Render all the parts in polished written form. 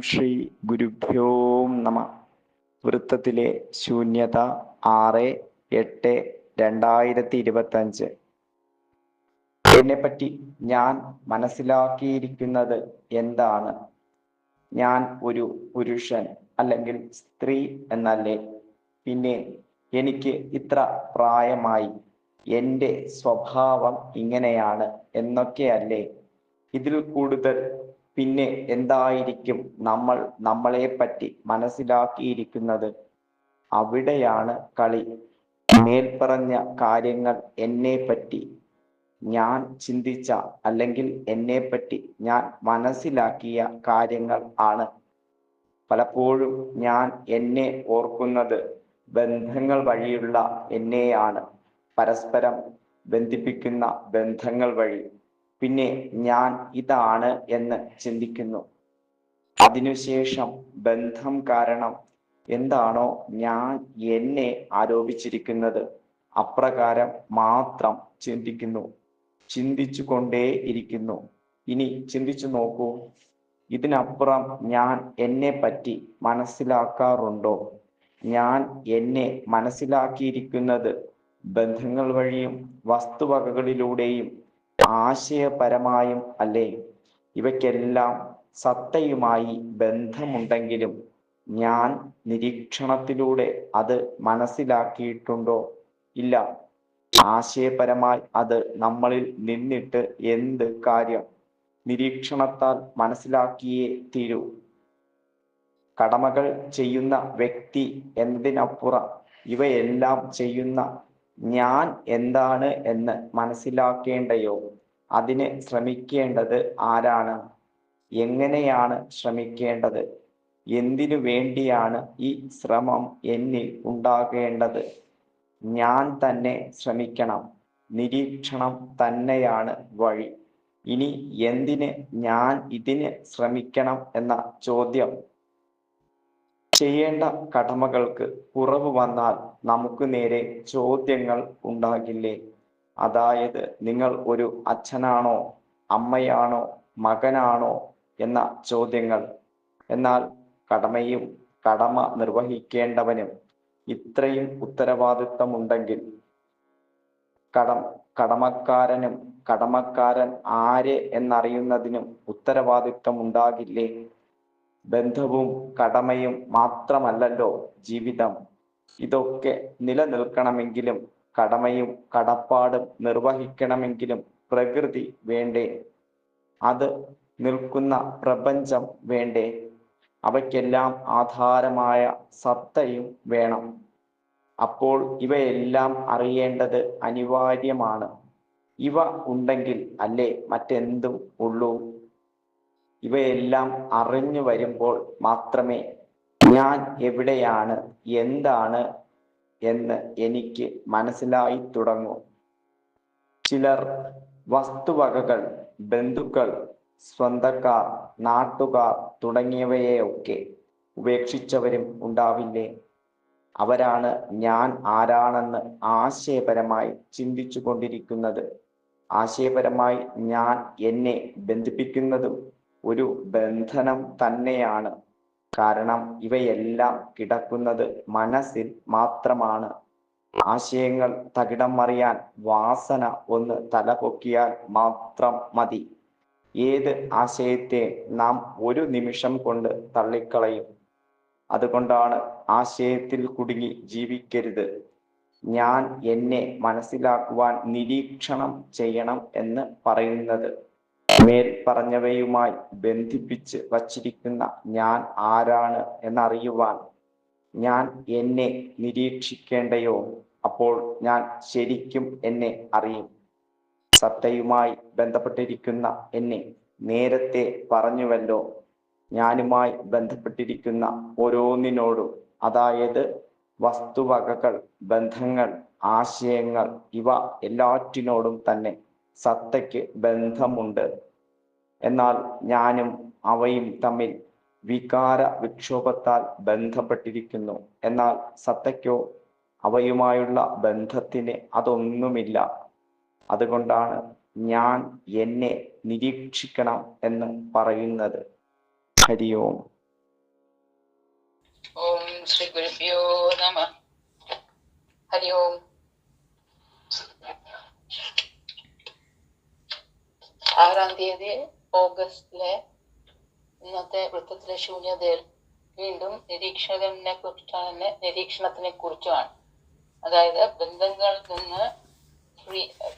ശ്രീ ഗുരുഭ്യോ നമ. വൃത്തത്തിലെ ശൂന്യത 6/8/2025. എന്നെപ്പറ്റി ഞാൻ മനസ്സിലാക്കിയിരിക്കുന്നത് എന്താണ്? ഞാൻ ഒരു പുരുഷൻ അല്ലെങ്കിൽ സ്ത്രീ എന്നല്ലേ? പിന്നെ എനിക്ക് ഇത്ര പ്രായമായി, എൻ്റെ സ്വഭാവം ഇങ്ങനെയാണ് എന്നൊക്കെയല്ലേ? ഇതിൽ കൂടുതൽ പിന്നെ എന്തായിരിക്കും നമ്മൾ നമ്മളെ പറ്റി മനസ്സിലാക്കിയിരിക്കുന്നത്? അവിടെയാണ് കളി. മേൽപ്പറഞ്ഞ കാര്യങ്ങൾ എന്നെ പറ്റി ഞാൻ ചിന്തിച്ച അല്ലെങ്കിൽ എന്നെപ്പറ്റി ഞാൻ മനസ്സിലാക്കിയ കാര്യങ്ങൾ ആണ്. പലപ്പോഴും ഞാൻ എന്നെ ഓർക്കുന്നത് ബന്ധങ്ങൾ വഴിയുള്ള എന്നെയാണ്, പരസ്പരം ബന്ധിപ്പിക്കുന്ന ബന്ധങ്ങൾ വഴി. പിന്നെ ഞാൻ ഇതാണ് എന്ന് ചിന്തിക്കുന്നു. അതിനുശേഷം ബന്ധം കാരണം എന്താണോ ഞാൻ എന്നെ ആരോപിച്ചിരിക്കുന്നത് അപ്രകാരം മാത്രം ചിന്തിക്കുന്നു, ചിന്തിച്ചു കൊണ്ടേയിരിക്കുന്നു. ഇനി ചിന്തിച്ചു നോക്കൂ, ഇതിനപ്പുറം ഞാൻ എന്നെ പറ്റി മനസ്സിലാക്കാറുണ്ടോ? ഞാൻ എന്നെ മനസ്സിലാക്കിയിരിക്കുന്നത് ബന്ധങ്ങൾ വഴിയും വസ്തുവകകളിലൂടെയും ആശയപരമായും അല്ലേ? ഇവയ്ക്കെല്ലാം സത്തയുമായി ബന്ധമുണ്ടെങ്കിലും ഞാൻ നിരീക്ഷണത്തിലൂടെ അത് മനസ്സിലാക്കിയിട്ടുണ്ടോ? ഇല്ല. ആശയപരമായി അത് നമ്മളിൽ നിന്നിട്ട് എന്ത് കാര്യം? നിരീക്ഷണത്താൽ മനസ്സിലാക്കിയേ തീരൂ. കടമകൾ ചെയ്യുന്ന വ്യക്തി എന്നതിനപ്പുറം ഇവയെല്ലാം ചെയ്യുന്ന ഞാൻ എന്താണ് എന്ന് മനസ്സിലാക്കേണ്ടയോ? അതിന് ശ്രമിക്കേണ്ടത് ആരാണ്? എങ്ങനെയാണ് ശ്രമിക്കേണ്ടത്? എന്തിനു വേണ്ടിയാണ് ഈ ശ്രമം എന്നിൽ ഉണ്ടാകേണ്ടത്? ഞാൻ തന്നെ ശ്രമിക്കണം. നിരീക്ഷണം തന്നെയാണ് വഴി. ഇനി എന്തിന് ഞാൻ ഇതിന് ശ്രമിക്കണം എന്ന ചോദ്യം. ചെയ്യേണ്ട കടമകൾക്ക് കുറവ് വന്നാൽ നമുക്ക് നേരെ ചോദ്യങ്ങൾ ഉണ്ടാകില്ലേ? അതായത്, നിങ്ങൾ ഒരു അച്ഛനാണോ, അമ്മയാണോ, മകനാണോ എന്ന ചോദ്യങ്ങൾ. എന്നാൽ കടമയും കടമ നിർവഹിക്കേണ്ടവനും ഇത്രയും ഉത്തരവാദിത്തമുണ്ടെങ്കിൽ കടമക്കാരനും കടമക്കാരൻ ആര് എന്നറിയുന്നതിനും ഉത്തരവാദിത്തമുണ്ടാകില്ലേ? ബന്ധവും കടമയും മാത്രമല്ലല്ലോ ജീവിതം. ഇതൊക്കെ നിലനിൽക്കണമെങ്കിലും കടമയും കടപ്പാടും നിർവഹിക്കണമെങ്കിലും പ്രകൃതി വേണ്ടേ? അത് നിൽക്കുന്ന പ്രപഞ്ചം വേണ്ടേ? അവയ്ക്കെല്ലാം ആധാരമായ സത്തയും വേണം. അപ്പോൾ ഇവയെല്ലാം അറിയേണ്ടത് അനിവാര്യമാണ്. ഇവ ഉണ്ടെങ്കിൽ അല്ലേ മറ്റെന്തും ഉള്ളൂ. ഇവയെല്ലാം അറിഞ്ഞു വരുമ്പോൾ മാത്രമേ ഞാൻ എവിടെയാണ്, എന്താണ് എന്ന് എനിക്ക് മനസ്സിലായി തുടങ്ങൂ. ചിലർ വസ്തുവകകൾ, ബന്ധുക്കൾ, സ്വന്തക്കാർ, നാട്ടുകാർ തുടങ്ങിയവയെയൊക്കെ ഉപേക്ഷിച്ചവരും ഉണ്ടാവില്ലേ? അവരാണ് ഞാൻ ആരാണെന്ന് ആശയപരമായി ചിന്തിച്ചു കൊണ്ടിരിക്കുന്നത്. ആശയപരമായി ഞാൻ എന്നെ ബന്ധിപ്പിക്കുന്നതും ഒരു ബന്ധനം തന്നെയാണ്. കാരണം ഇവയെല്ലാം കിടക്കുന്നത് മനസ്സിൽ മാത്രമാണ്. ആശയങ്ങൾ തകിടം മറിയാൻ വാസന ഒന്ന് തലപൊക്കിയാൽ മാത്രം മതി. ഏത് ആശയത്തെ നാം ഒരു നിമിഷം കൊണ്ട് തള്ളിക്കളയും. അതുകൊണ്ടാണ് ആശയത്തിൽ കുടുങ്ങി ജീവിക്കരുത്, ഞാൻ എന്നെ മനസ്സിലാക്കുവാൻ നിരീക്ഷണം ചെയ്യണം എന്ന് പറയുന്നത്. മേൽ പറഞ്ഞവയുമായി ബന്ധിപ്പിച്ച് വച്ചിരിക്കുന്ന ഞാൻ ആരാണ് എന്നറിയുവാൻ ഞാൻ എന്നെ നിരീക്ഷിക്കേണ്ടയോ? അപ്പോൾ ഞാൻ ശരിക്കും എന്നെ അറിയും. സത്തയുമായി ബന്ധപ്പെട്ടിരിക്കുന്ന എന്നെ നേരത്തെ പറഞ്ഞുവല്ലോ. ഞാനുമായി ബന്ധപ്പെട്ടിരിക്കുന്ന ഓരോന്നിനോടും, അതായത് വസ്തുവകകൾ, ബന്ധങ്ങൾ, ആശയങ്ങൾ, ഇവ എല്ലാറ്റിനോടും തന്നെ സത്തയ്ക്ക് ബന്ധമുണ്ട്. എന്നാൽ ഞാനും അവയും തമ്മിൽ വികാര വിക്ഷോഭത്താൽ ബന്ധപ്പെട്ടിരിക്കുന്നു. എന്നാൽ സത്തയ്ക്കോ അവയുമായുള്ള ബന്ധത്തിന് അതൊന്നുമില്ല. അതുകൊണ്ടാണ് ഞാൻ എന്നെ നിരീക്ഷിക്കണം എന്ന് പറയുന്നത്. ഹരി ഓം. ശ്രീ ഗുരുഭ്യോ നമ. ഹരി ഓം. 6-ാം തീയതി ഓഗസ്റ്റിലെ ഇന്നത്തെ വൃത്തത്തിലെ ശൂന്യതയിൽ വീണ്ടും നിരീക്ഷണത്തിനെ കുറിച്ചാണ്. അതായത്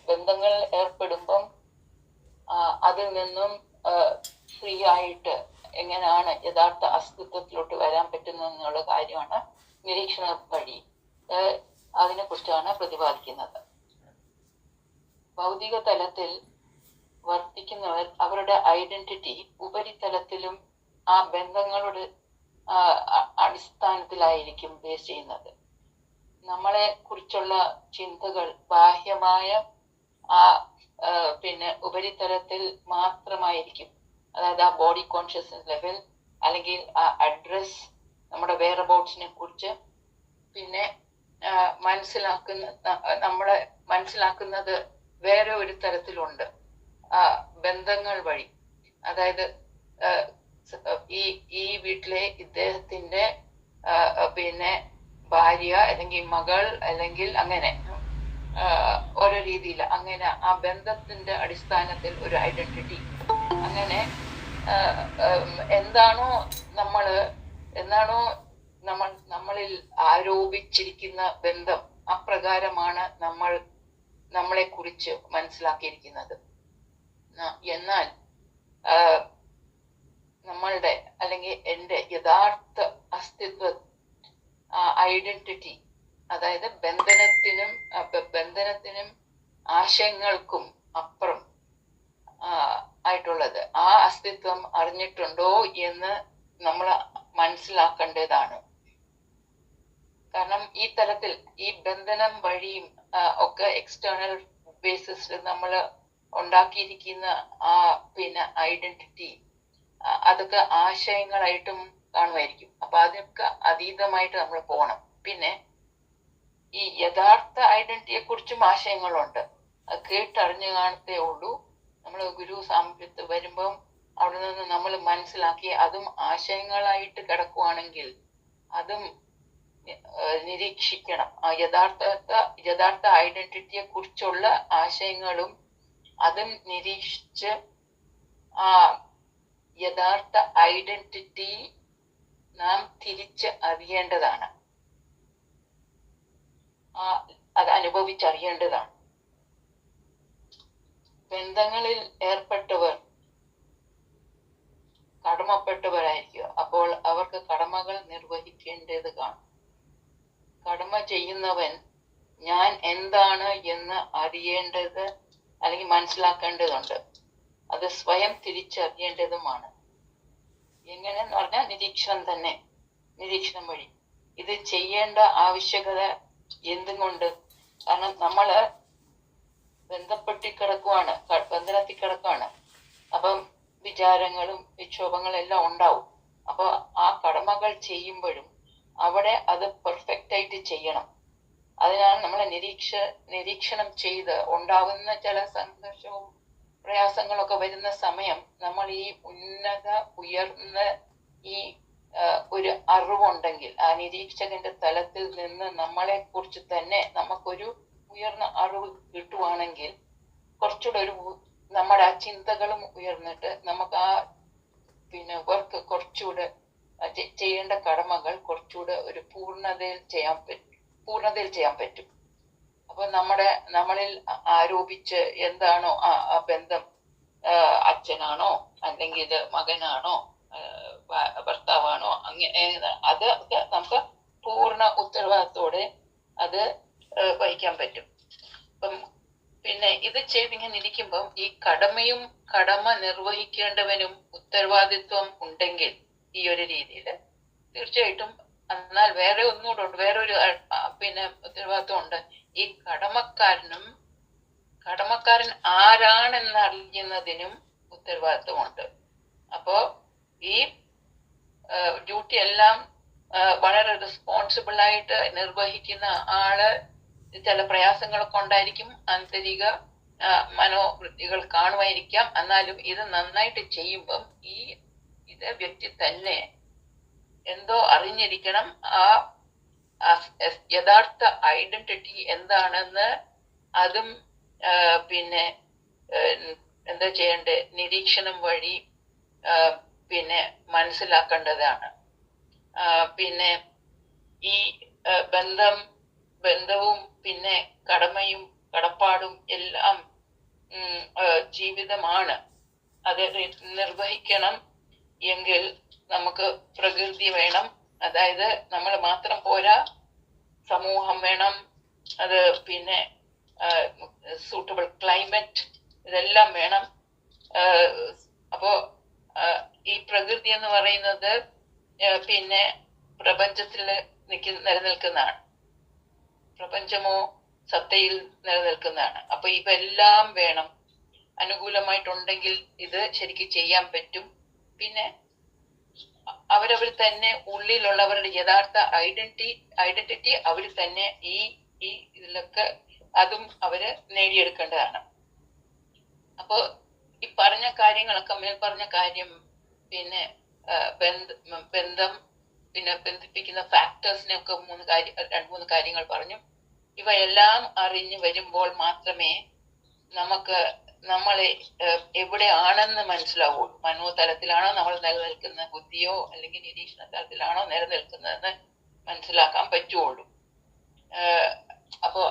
ബന്ധങ്ങൾ ഏർപ്പെടുമ്പം അതിൽ നിന്നും ഫ്രീ ആയിട്ട് എങ്ങനെയാണ് യഥാർത്ഥ അസ്തിത്വത്തിലോട്ട് വരാൻ പറ്റുന്നതെന്നുള്ള കാര്യമാണ് നിരീക്ഷണ വഴി അതിനെ കുറിച്ചാണ് പ്രതിപാദിക്കുന്നത്. ഭൗതിക തലത്തിൽ വർത്തിക്കുന്നവർ അവരുടെ ഐഡന്റിറ്റി ഉപരിതലത്തിലും ആ ബന്ധങ്ങളുടെ അടിസ്ഥാനത്തിലായിരിക്കും ബേസ് ചെയ്യുന്നത്. നമ്മളെ കുറിച്ചുള്ള ചിന്തകൾ ബാഹ്യമായ ഉപരിതലത്തിൽ മാത്രമായിരിക്കും. അതായത് ആ ബോഡി കോൺഷ്യസ്നസ് ലെവൽ, അല്ലെങ്കിൽ ആ അഡ്രസ്, നമ്മുടെ വെയർ അബൌട്ട്സിനെ കുറിച്ച് പിന്നെ നമ്മളെ മനസ്സിലാക്കുന്നത് വേറെ ഒരു തരത്തിലുണ്ട്, ബന്ധങ്ങൾ വഴി. അതായത് ഈ വീട്ടിലെ ഇദ്ദേഹത്തിന്റെ ഭാര്യ അല്ലെങ്കിൽ മകൾ അല്ലെങ്കിൽ അങ്ങനെ ഓരോ രീതിയിൽ അങ്ങനെ ആ ബന്ധത്തിന്റെ അടിസ്ഥാനത്തിൽ ഒരു ഐഡന്റിറ്റി, അങ്ങനെ എന്താണോ നമ്മളിൽ ആരോപിച്ചിരിക്കുന്ന ബന്ധം, അപ്രകാരമാണ് നമ്മളെ കുറിച്ച് മനസ്സിലാക്കിയിരിക്കുന്നത്. എന്നാൽ നമ്മളുടെ അല്ലെങ്കിൽ എൻ്റെ യഥാർത്ഥ അസ്തിത്വ ഐഡന്റിറ്റി, അതായത് ബന്ധനത്തിനും ആശയങ്ങൾക്കും അപ്പുറം ആയിട്ടുള്ളത്, ആ അസ്തിത്വം അറിഞ്ഞിട്ടുണ്ടോ എന്ന് നമ്മൾ മനസ്സിലാക്കേണ്ടതാണ്. കാരണം ഈ തലത്തിൽ ഈ ബന്ധനം വഴിയും ഒക്കെ എക്സ്റ്റേണൽ ബേസിസിൽ നമ്മൾ ഉണ്ടാക്കിയിരിക്കുന്ന ഐഡന്റിറ്റി അതൊക്കെ ആശയങ്ങളായിട്ടും കാണുമായിരിക്കും. അപ്പൊ അതൊക്കെ അതീതമായിട്ട് നമ്മൾ പോകണം. പിന്നെ ഈ യഥാർത്ഥ ഐഡന്റിറ്റിയെ കുറിച്ചും ആശയങ്ങളുണ്ട്. അത് കേട്ടറിഞ്ഞു കാണത്തേ ഉള്ളൂ. നമ്മൾ ഗുരു സാമീപ്യത്ത് വരുമ്പം അവിടെ നിന്ന് നമ്മൾ മനസ്സിലാക്കി അതും ആശയങ്ങളായിട്ട് കിടക്കുവാണെങ്കിൽ അതും നിരീക്ഷിക്കണം. യഥാർത്ഥ ഐഡന്റിറ്റിയെ കുറിച്ചുള്ള ആശയങ്ങളും അതും നിരീക്ഷിച്ച് ആ യഥാർത്ഥ ഐഡന്റിറ്റി നാം തിരിച്ച് അറിയേണ്ടതാണ്, അത് അനുഭവിച്ചറിയേണ്ടതാണ്. ബന്ധങ്ങളിൽ ഏർപ്പെട്ടവർ കടമപ്പെട്ടവരായിരിക്കുക. അപ്പോൾ അവർക്ക് കടമകൾ നിർവഹിക്കേണ്ടത് കാണും. കടമ ചെയ്യുന്നവൻ ഞാൻ എന്താണ് എന്ന് അറിയേണ്ടത് അല്ലെങ്കിൽ മനസ്സിലാക്കേണ്ടതുണ്ട്. അത് സ്വയം തിരിച്ചറിയേണ്ടതുമാണ്. എങ്ങനെയെന്ന് പറഞ്ഞാൽ നിരീക്ഷണം വഴി. ഇത് ചെയ്യേണ്ട ആവശ്യകത എന്തുകൊണ്ട്? കാരണം നമ്മള് ബന്ധത്തിൽ കിടക്കുവാണ്. അപ്പം വിചാരങ്ങളും വിക്ഷോഭങ്ങളും എല്ലാം ഉണ്ടാവും. അപ്പൊ ആ കടമകൾ ചെയ്യുമ്പോഴും അവിടെ അത് പെർഫെക്റ്റ് ആയിട്ട് ചെയ്യണം. അതിനാണ് നമ്മളെ നിരീക്ഷണം ചെയ്ത് ഉണ്ടാവുന്ന ചില സംഘർഷവും പ്രയാസങ്ങളൊക്കെ വരുന്ന സമയം നമ്മൾ ഈ ഉയർന്ന ഈ ഒരു അറിവുണ്ടെങ്കിൽ, ആ നിരീക്ഷകന്റെ തലത്തിൽ നിന്ന് നമ്മളെ കുറിച്ച് തന്നെ നമുക്കൊരു ഉയർന്ന അറിവ് കിട്ടുവാണെങ്കിൽ കുറച്ചുകൂടെ നമ്മുടെ ആ ചിന്തകളും ഉയർന്നിട്ട് നമുക്ക് ആ വർക്ക് കുറച്ചുകൂടെ ചെയ്യേണ്ട കടമകൾ കുറച്ചുകൂടെ ഒരു പൂർണ്ണതയിൽ ചെയ്യാൻ പറ്റും. അപ്പൊ നമ്മളിൽ ആരോപിച്ച് എന്താണോ ആ ബന്ധം, അച്ഛനാണോ അല്ലെങ്കിൽ മകനാണോ ഭർത്താവാണോ, അങ്ങനെ അതൊക്കെ നമുക്ക് പൂർണ്ണ ഉത്തരവാദിത്തോടെ അത് വഹിക്കാൻ പറ്റും. അപ്പം പിന്നെ ഇത് ചെയ്തിങ്ങനെ ഇരിക്കുമ്പം ഈ കടമ നിർവഹിക്കേണ്ടവനും ഉത്തരവാദിത്വം ഉണ്ടെങ്കിൽ ഈ ഒരു രീതിയിൽ തീർച്ചയായിട്ടും, എന്നാൽ വേറെ ഒന്നുകൂടെ ഉണ്ട്, വേറൊരു ഉത്തരവാദിത്വം ഉണ്ട്. ഈ കടമക്കാരൻ ആരാണെന്ന് അറിയുന്നതിനും ഉത്തരവാദിത്വമുണ്ട്. അപ്പോ ഈ ഡ്യൂട്ടി എല്ലാം വളരെ റെസ്പോൺസിബിൾ ആയിട്ട് നിർവഹിക്കുന്ന ആള് ചില പ്രയാസങ്ങളൊക്കെ ഉണ്ടായിരിക്കും, ആന്തരിക മനോവൃത്തികൾ കാണുമായിരിക്കാം. എന്നാലും ഇത് നന്നായിട്ട് ചെയ്യുമ്പം ഇതേ വ്യക്തി തന്നെ എന്തോ അറിഞ്ഞിരിക്കണം. ആ യഥാർത്ഥ ഐഡന്റിറ്റി എന്താണെന്ന് അതും പിന്നെ എന്താ ചെയ്യണ്ടേ, നിരീക്ഷണം വഴി പിന്നെ മനസ്സിലാക്കേണ്ടതാണ്. പിന്നെ ഈ ബന്ധവും പിന്നെ കടമയും കടപ്പാടും എല്ലാം ജീവിതമാണ്. അത് നിർവഹിക്കണം എങ്കിൽ നമുക്ക് പ്രകൃതി വേണം. അതായത് നമ്മൾ മാത്രം പോരാ, സമൂഹം വേണം. അത് പിന്നെ സൂട്ടബിൾ ക്ലൈമറ്റ്, ഇതെല്ലാം വേണം. അപ്പോ ഈ പ്രകൃതി എന്ന് പറയുന്നത് പിന്നെ പ്രപഞ്ചത്തിൽ നിലനിൽക്കുന്നതാണ്. പ്രപഞ്ചമോ സത്തയിൽ നിലനിൽക്കുന്നതാണ്. അപ്പൊ ഇവെല്ലാം വേണം. അനുകൂലമായിട്ടുണ്ടെങ്കിൽ ഇത് ശരിക്കും ചെയ്യാൻ പറ്റും. പിന്നെ അവരവർ തന്നെ ഉള്ളിലുള്ളവരുടെ യഥാർത്ഥ ഐഡന്റിറ്റി അവർ തന്നെ ഈ ഇതിലൊക്കെ അതും അവര് നേടിയെടുക്കേണ്ടതാണ്. അപ്പോ ഈ പറഞ്ഞ കാര്യങ്ങളൊക്കെ, മേൽപ്പറഞ്ഞ കാര്യം, പിന്നെ ബന്ധം, പിന്നെ ബന്ധിപ്പിക്കുന്ന ഫാക്ടേഴ്സിനെ ഒക്കെ രണ്ട് മൂന്ന് കാര്യങ്ങൾ പറഞ്ഞു. ഇവയെല്ലാം അറിഞ്ഞു വരുമ്പോൾ മാത്രമേ നമ്മളെ എവിടെയാണെന്ന് മനസ്സിലാവുള്ളൂ. മനോതലത്തിലാണോ നമ്മൾ നിലനിൽക്കുന്ന, ബുദ്ധിയോ അല്ലെങ്കിൽ നിരീക്ഷണ തലത്തിലാണോ നിലനിൽക്കുന്നതെന്ന് മനസ്സിലാക്കാൻ പറ്റുള്ളൂ. അപ്പോ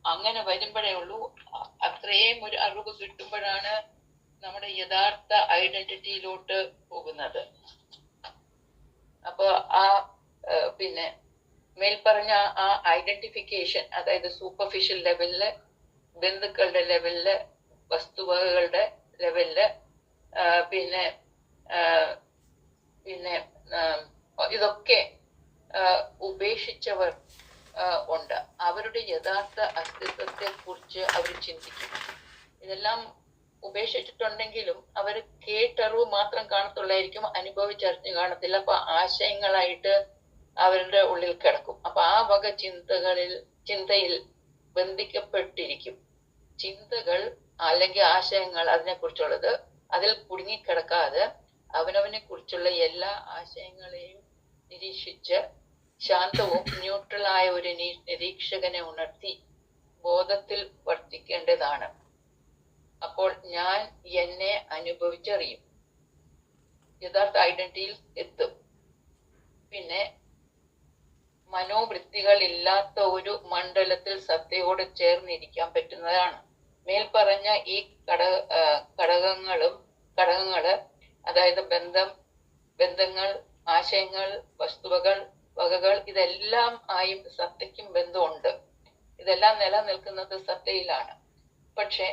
അങ്ങനെ വരുമ്പോഴേ ഉള്ളൂ, അത്രയും ഒരു അറിവ് കിട്ടുമ്പോഴാണ് നമ്മുടെ യഥാർത്ഥ ഐഡന്റിറ്റിയിലോട്ട് പോകുന്നത്. അപ്പൊ പിന്നെ മേൽപ്പറഞ്ഞ ആ ഐഡന്റിഫിക്കേഷൻ, അതായത് സൂപ്പർഫിഷ്യൽ ലെവലില്, ബന്ധുക്കളുടെ ലെവലില്, വസ്തുവകകളുടെ ലെവലില്, പിന്നെ പിന്നെ ഇതൊക്കെ ഉപേക്ഷിച്ചവർ ഉണ്ട്. അവരുടെ യഥാർത്ഥ അസ്തിത്വത്തെ കുറിച്ച് അവർ ചിന്തിക്കും. ഇതെല്ലാം ഉപേക്ഷിച്ചിട്ടുണ്ടെങ്കിലും അവർ കേട്ടറിവ് മാത്രം കാണത്തുള്ളായിരിക്കും, അനുഭവിച്ചറിഞ്ഞ് കാണത്തില്ല. അപ്പൊ ആശയങ്ങളായിട്ട് അവരുടെ ഉള്ളിൽ കിടക്കും. അപ്പൊ ആ വക ചിന്തയിൽ ബന്ധിക്കപ്പെട്ടിരിക്കും. ചിന്തകൾ അല്ലെങ്കിൽ ആശയങ്ങൾ, അതിനെക്കുറിച്ചുള്ളത്, അതിൽ കുടുങ്ങിക്കിടക്കാതെ അവനവനെ കുറിച്ചുള്ള എല്ലാ ആശയങ്ങളെയും നിരീക്ഷിച്ച് ശാന്തവും ന്യൂട്രലായ ഒരു നിരീക്ഷകനെ ഉണർത്തി ബോധത്തിൽ വർത്തിക്കേണ്ടതാണ്. അപ്പോൾ ഞാൻ എന്നെ അനുഭവിച്ചറിയും, യഥാർത്ഥ ഐഡന്റിറ്റിയിൽ എത്തും. പിന്നെ മനോവൃത്തികൾ ഇല്ലാത്ത ഒരു മണ്ഡലത്തിൽ സത്തയോട് ചേർന്നിരിക്കാൻ പറ്റുന്നതാണ്. മേൽപ്പറഞ്ഞ ഈ ഘടകങ്ങള്, അതായത് ബന്ധങ്ങൾ, ആശയങ്ങൾ, വകകൾ, ഇതെല്ലാം ആയും സത്തയ്ക്കും ബന്ധമുണ്ട്. ഇതെല്ലാം നിലനിൽക്കുന്നത് സത്തയിലാണ്. പക്ഷെ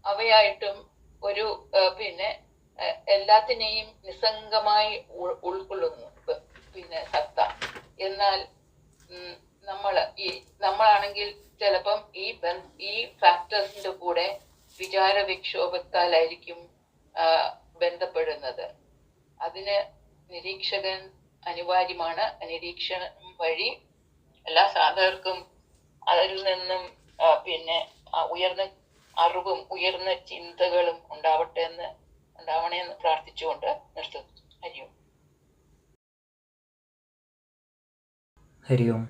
അവയായിട്ടും ഒരു പിന്നെ എല്ലാത്തിനെയും നിസ്സംഗമായി ഉൾക്കൊള്ളുന്നു പിന്നെ സത്ത. എന്നാൽ നമ്മളാണെങ്കിൽ ചിലപ്പം ഈ ഫാക്ടേഴ്സിന്റെ കൂടെ വിചാര വിക്ഷോഭത്താലായിരിക്കും ബന്ധപ്പെടുന്നത്. അതിന് നിരീക്ഷകൻ അനിവാര്യമാണ്. നിരീക്ഷണം വഴി എല്ലാ സാധകർക്കും അതിൽ നിന്നും പിന്നെ ഉയർന്ന അറിവും ഉയർന്ന ചിന്തകളും ഉണ്ടാവണേ എന്ന് പ്രാർത്ഥിച്ചുകൊണ്ട് നിർത്തുന്നു. ഹരിയോം. ഹരിയോം.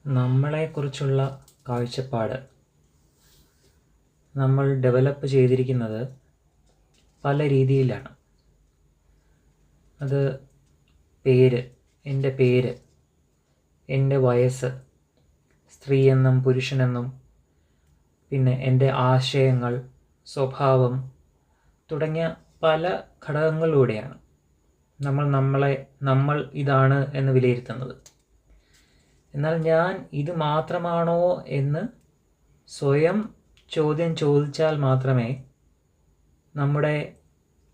നമ്മളെക്കുറിച്ചുള്ള കാഴ്ചപ്പാട് നമ്മൾ ഡെവലപ്പ് ചെയ്തിരിക്കുന്നത് പല രീതിയിലാണ്. അത് എൻ്റെ പേര്, എൻ്റെ വയസ്സ്, സ്ത്രീയെന്നും പുരുഷനെന്നും, പിന്നെ എൻ്റെ ആശയങ്ങൾ, സ്വഭാവം തുടങ്ങിയ പല ഘടകങ്ങളിലൂടെയാണ് നമ്മൾ ഇതാണ് എന്ന് വിലയിരുത്തുന്നത്. എന്നാൽ ഞാൻ ഇത് മാത്രമാണോ എന്ന് സ്വയം ചോദ്യം ചോദിച്ചാൽ മാത്രമേ നമ്മുടെ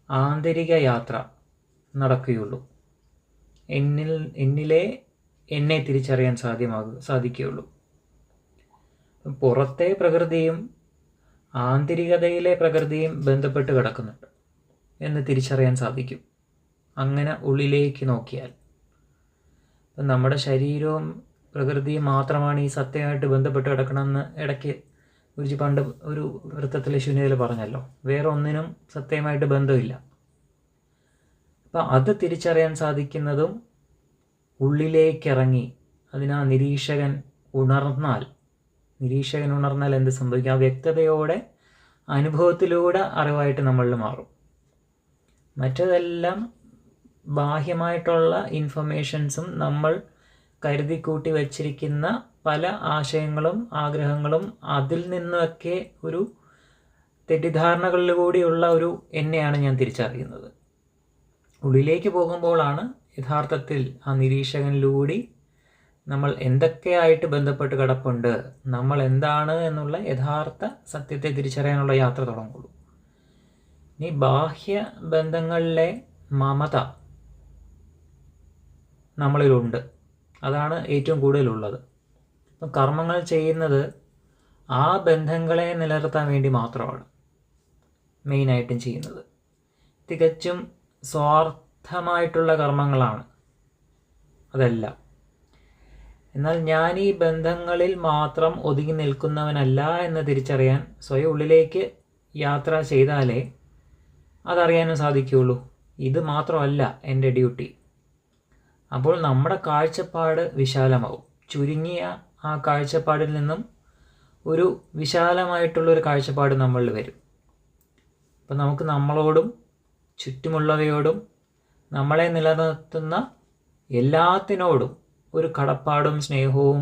ആന്തരിക യാത്ര നടക്കുകയുള്ളൂ. എന്നിലെ എന്നെ തിരിച്ചറിയാൻ സാധിക്കുകയുള്ളൂ. പുറത്തെ പ്രകൃതിയും ആന്തരികതയിലെ പ്രകൃതിയും ബന്ധപ്പെട്ട് കിടക്കുന്നുണ്ട് എന്ന് തിരിച്ചറിയാൻ സാധിക്കും അങ്ങനെ ഉള്ളിലേക്ക് നോക്കിയാൽ. നമ്മുടെ ശരീരവും പ്രകൃതിയും മാത്രമാണ് ഈ സത്യമായിട്ട് ബന്ധപ്പെട്ട് കിടക്കണമെന്ന് ഇടയ്ക്ക് പണ്ട് ഒരു വൃത്തത്തിലെ ശൂന്യതയിൽ പറഞ്ഞല്ലോ. വേറെ ഒന്നിനും സത്യമായിട്ട് ബന്ധമില്ല. അപ്പം അത് തിരിച്ചറിയാൻ സാധിക്കുന്നതും ഉള്ളിലേക്കിറങ്ങി അതിനാ നിരീക്ഷകൻ ഉണർന്നാൽ എന്ത് സംഭവിക്കും? ആ വ്യക്തതയോടെ അനുഭവത്തിലൂടെ അറിവായിട്ട് നമ്മളിൽ മാറും. മറ്റതെല്ലാം ബാഹ്യമായിട്ടുള്ള ഇൻഫർമേഷൻസും നമ്മൾ കരുതി കൂട്ടി വച്ചിരിക്കുന്ന പല ആശയങ്ങളും ആഗ്രഹങ്ങളും അതിൽ നിന്നൊക്കെ ഒരു തെറ്റിദ്ധാരണകളിലൂടെയുള്ള ഒരു എന്നെയാണ് ഞാൻ തിരിച്ചറിയുന്നത്. ഉള്ളിലേക്ക് പോകുമ്പോഴാണ് യഥാർത്ഥത്തിൽ ആ നിരീക്ഷകനിലൂടെ നമ്മൾ എന്തൊക്കെയായിട്ട് ബന്ധപ്പെട്ട് കിടപ്പുണ്ട്, നമ്മൾ എന്താണ് എന്നുള്ള യഥാർത്ഥ സത്യത്തെ തിരിച്ചറിയാനുള്ള യാത്ര തുടങ്ങുള്ളൂ. ഇനി ബാഹ്യ ബന്ധങ്ങളിലെ മമത നമ്മളിലുണ്ട്, അതാണ് ഏറ്റവും കൂടുതലുള്ളത്. ഇപ്പം കർമ്മങ്ങൾ ചെയ്യുന്നത് ആ ബന്ധങ്ങളെ നിലനിർത്താൻ വേണ്ടി മാത്രമാണ് മെയിനായിട്ടും ചെയ്യുന്നത്. തികച്ചും സ്വാർത്ഥമായിട്ടുള്ള കർമ്മങ്ങളാണ് അതെല്ലാം. എന്നാൽ ഞാൻ ഈ ബന്ധങ്ങളിൽ മാത്രം ഒതുങ്ങി നിൽക്കുന്നവനല്ല എന്ന് തിരിച്ചറിയാൻ സ്വയം ഉള്ളിലേക്ക് യാത്ര ചെയ്താലേ അതറിയാനും സാധിക്കുകയുള്ളൂ. ഇത് മാത്രമല്ല എൻ്റെ ഡ്യൂട്ടി. അപ്പോൾ നമ്മുടെ കാഴ്ചപ്പാട് വിശാലമാവും. ചുരുങ്ങിയ ആ കാഴ്ചപ്പാടിൽ നിന്നും ഒരു വിശാലമായിട്ടുള്ളൊരു കാഴ്ചപ്പാട് നമ്മളിൽ വരും. അപ്പം നമുക്ക് നമ്മളോടും ചുറ്റുമുള്ളവയോടും നമ്മളെ നിലനിർത്തുന്ന എല്ലാത്തിനോടും ഒരു കടപ്പാടും സ്നേഹവും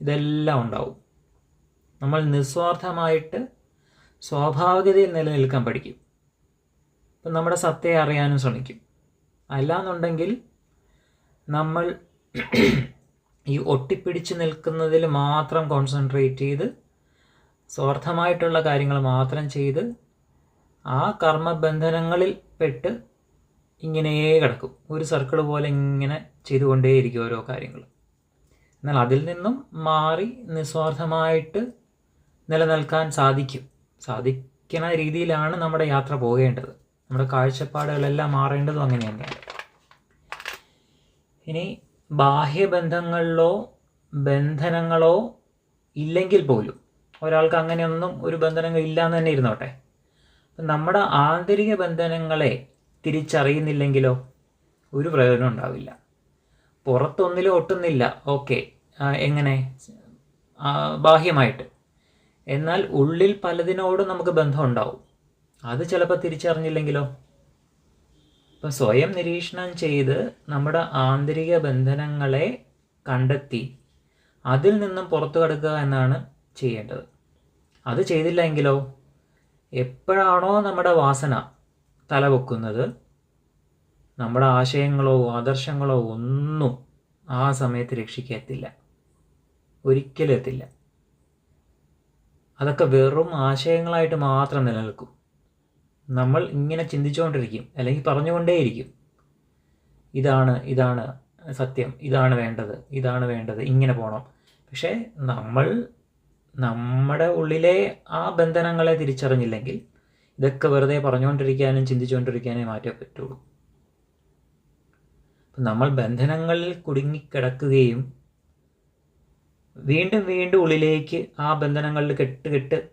ഇതെല്ലാം ഉണ്ടാവും. നമ്മൾ നിസ്വാർത്ഥമായിട്ട് സ്വാഭാവികതയിൽ നിലനിൽക്കാൻ പഠിക്കും. അപ്പം നമ്മുടെ സത്തയെ അറിയാനും ശ്രമിക്കും. അല്ലാന്നുണ്ടെങ്കിൽ നമ്മൾ ഈ ഒട്ടിപ്പിടിച്ച് നിൽക്കുന്നതിൽ മാത്രം കോൺസെൻട്രേറ്റ് ചെയ്ത് സ്വാർത്ഥമായിട്ടുള്ള കാര്യങ്ങൾ മാത്രം ചെയ്ത് ആ കർമ്മബന്ധനങ്ങളിൽ പെട്ട് ഇങ്ങനെ കിടക്കും. ഒരു സർക്കിൾ പോലെ ഇങ്ങനെ ചെയ്തുകൊണ്ടേയിരിക്കും ഓരോ കാര്യങ്ങൾ. എന്നാൽ അതിൽ നിന്നും മാറി നിസ്വാർത്ഥമായിട്ട് നിലനിൽക്കാൻ സാധിക്കുന്ന രീതിയിലാണ് നമ്മുടെ യാത്ര പോകേണ്ടത്. നമ്മുടെ കാഴ്ചപ്പാടുകളെല്ലാം മാറേണ്ടതും അങ്ങനെ തന്നെയാണ്. ഇനി ബാഹ്യബന്ധങ്ങളിലോ ബന്ധനങ്ങളോ ഇല്ലെങ്കിൽ പോലും ഒരാൾക്ക് അങ്ങനെയൊന്നും ഒരു ബന്ധനങ്ങൾ ഇല്ലാന്ന് തന്നെ ഇരുന്നോട്ടെ, നമ്മുടെ ആന്തരിക ബന്ധനങ്ങളെ തിരിച്ചറിയുന്നില്ലെങ്കിലോ ഒരു പ്രയോജനം ഉണ്ടാവില്ല. പുറത്തൊന്നിലും ഒട്ടുന്നില്ല, ഓക്കെ, എങ്ങനെ ബാഹ്യമായിട്ട്. എന്നാൽ ഉള്ളിൽ പലതിനോടും നമുക്ക് ബന്ധം ഉണ്ടാവും. അത് ചിലപ്പോൾ തിരിച്ചറിഞ്ഞില്ലെങ്കിലോ? ഇപ്പം സ്വയം നിരീക്ഷണം ചെയ്ത് നമ്മുടെ ആന്തരിക ബന്ധനങ്ങളെ കണ്ടെത്തി അതിൽ നിന്നും പുറത്തു കടക്കുക എന്നാണ് ചെയ്യേണ്ടത്. അത് ചെയ്തില്ല എങ്കിലോ എപ്പോഴാണോ നമ്മുടെ വാസന തലപൊക്കുന്നത്, നമ്മുടെ ആശയങ്ങളോ ആദർശങ്ങളോ ഒന്നും ആ സമയത്ത് രക്ഷിക്കത്തില്ല, ഒരിക്കലും എത്തില്ല. അതൊക്കെ വെറും ആശയങ്ങളായിട്ട് മാത്രം നിലനിൽക്കും. നമ്മൾ ഇങ്ങനെ ചിന്തിച്ചുകൊണ്ടിരിക്കും, അല്ലെങ്കിൽ പറഞ്ഞുകൊണ്ടേയിരിക്കും, ഇതാണ് സത്യം, ഇതാണ് വേണ്ടത്, ഇങ്ങനെ പോകണം. പക്ഷേ നമ്മൾ നമ്മുടെ ഉള്ളിലെ ആ ബന്ധനങ്ങളെ തിരിച്ചറിഞ്ഞില്ലെങ്കിൽ ഇതൊക്കെ വെറുതെ പറഞ്ഞുകൊണ്ടിരിക്കാനും ചിന്തിച്ചുകൊണ്ടിരിക്കാനേ മാറ്റേ പറ്റുള്ളൂ. നമ്മൾ ബന്ധനങ്ങളിൽ കുടുങ്ങിക്കിടക്കുകയും വീണ്ടും വീണ്ടും ഉള്ളിലേക്ക് ആ ബന്ധനങ്ങളിൽ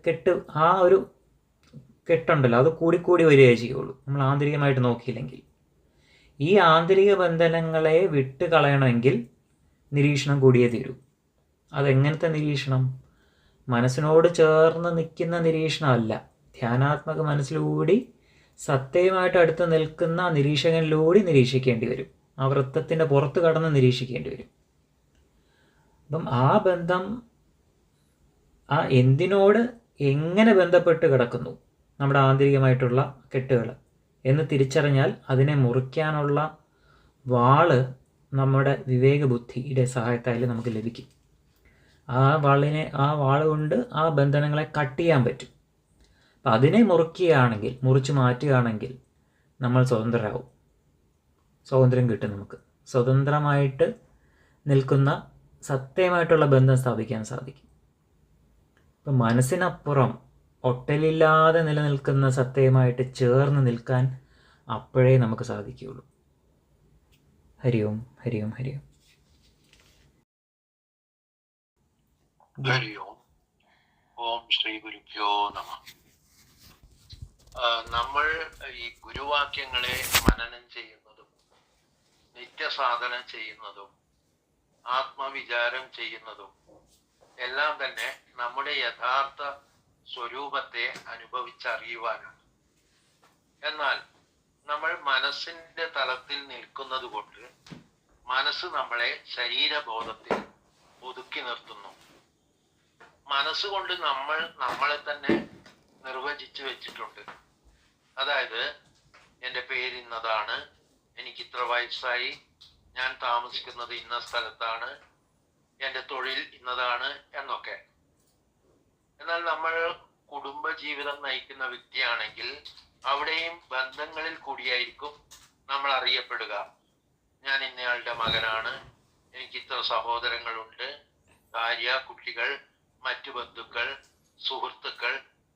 കെട്ട് ആ ഒരു കെട്ടുണ്ടല്ലോ, അത് കൂടിക്കൂടി വരികയേ ചെയ്യുള്ളൂ നമ്മൾ ആന്തരികമായിട്ട് നോക്കിയില്ലെങ്കിൽ. ഈ ആന്തരിക ബന്ധനങ്ങളെ വിട്ട് കളയണമെങ്കിൽ നിരീക്ഷണം കൂടിയേ തീരൂ. അതെങ്ങനത്തെ നിരീക്ഷണം? മനസ്സിനോട് ചേർന്ന് നിൽക്കുന്ന നിരീക്ഷണമല്ല, ധ്യാനാത്മക മനസ്സിലൂടി സത്യമായിട്ട് അടുത്ത് നിൽക്കുന്ന നിരീക്ഷകനിലൂടെ നിരീക്ഷിക്കേണ്ടി വരും. ആ വൃത്തത്തിൻ്റെ പുറത്ത് കടന്ന് നിരീക്ഷിക്കേണ്ടി വരും. അപ്പം ആ ബന്ധം ആ എന്തിനോട് എങ്ങനെ ബന്ധപ്പെട്ട് കിടക്കുന്നു നമ്മുടെ ആന്തരികമായിട്ടുള്ള കെട്ടുകൾ എന്ന് തിരിച്ചറിഞ്ഞാൽ അതിനെ മുറിക്കാനുള്ള വാള് നമ്മുടെ വിവേക ബുദ്ധിയുടെ സഹായത്താൽ നമുക്ക് ലഭിക്കും. ആ വാള് കൊണ്ട് ആ ബന്ധനങ്ങളെ കട്ട് ചെയ്യാൻ പറ്റും. അപ്പം അതിനെ മുറിച്ച് മാറ്റുകയാണെങ്കിൽ നമ്മൾ സ്വതന്ത്രരാകും. സ്വാതന്ത്ര്യം കിട്ടും. നമുക്ക് സ്വതന്ത്രമായിട്ട് നിൽക്കുന്ന സത്യമായിട്ടുള്ള ബന്ധം സ്ഥാപിക്കാൻ സാധിക്കും. ഇപ്പം മനസ്സിനപ്പുറം ഒട്ടലില്ലാതെ നിലനിൽക്കുന്ന സത്യമായിട്ട് ചേർന്ന് നിൽക്കാൻ അപ്പോഴേ നമുക്ക് സാധിക്കുകയുള്ളൂ. ഹരി ഓം, ഹരി ഓം, ഹരി ഓം. ഹരി ഓം. ഓം ശ്രീ ഗുരുഭ്യോ നമഃ. നമ്മൾ ഈ ഗുരുവാക്യങ്ങളെ മനനം ചെയ്യുന്നതും നിത്യസാധന ചെയ്യുന്നതും ആത്മവിചാരം ചെയ്യുന്നതും എല്ലാം തന്നെ നമ്മുടെ യഥാർത്ഥ സ്വരൂപത്തെ അനുഭവിച്ചറിയുവാനാണ്. എന്നാൽ നമ്മൾ മനസ്സിന്റെ തലത്തിൽ നിൽക്കുന്നത് കൊണ്ട് മനസ്സ് നമ്മളെ ശരീരബോധത്തിൽ ഒതുക്കി നിർത്തുന്നു. മനസ്സുകൊണ്ട് നമ്മൾ നമ്മളെ തന്നെ നിർവചിച്ചു വെച്ചിട്ടുണ്ട്. അതായത് എൻ്റെ പേര് ഇന്നതാണ്, എനിക്ക് ഇത്ര വയസ്സായി, ഞാൻ താമസിക്കുന്നത് ഇന്ന സ്ഥലത്താണ്, എൻ്റെ തൊഴിൽ ഇന്നതാണ് എന്നൊക്കെ. എന്നാൽ നമ്മൾ കുടുംബജീവിതം നയിക്കുന്ന വ്യക്തിയാണെങ്കിൽ അവിടെയും ബന്ധങ്ങളിൽ കൂടിയായിരിക്കും നമ്മൾ അറിയപ്പെടുക. ഞാൻ ഇന്നയാളുടെ മകനാണ്, എനിക്ക് ഇത്ര സഹോദരങ്ങളുണ്ട്, ഭാര്യ, കുട്ടികൾ, മറ്റു ബന്ധുക്കൾ, സുഹൃത്തുക്കൾ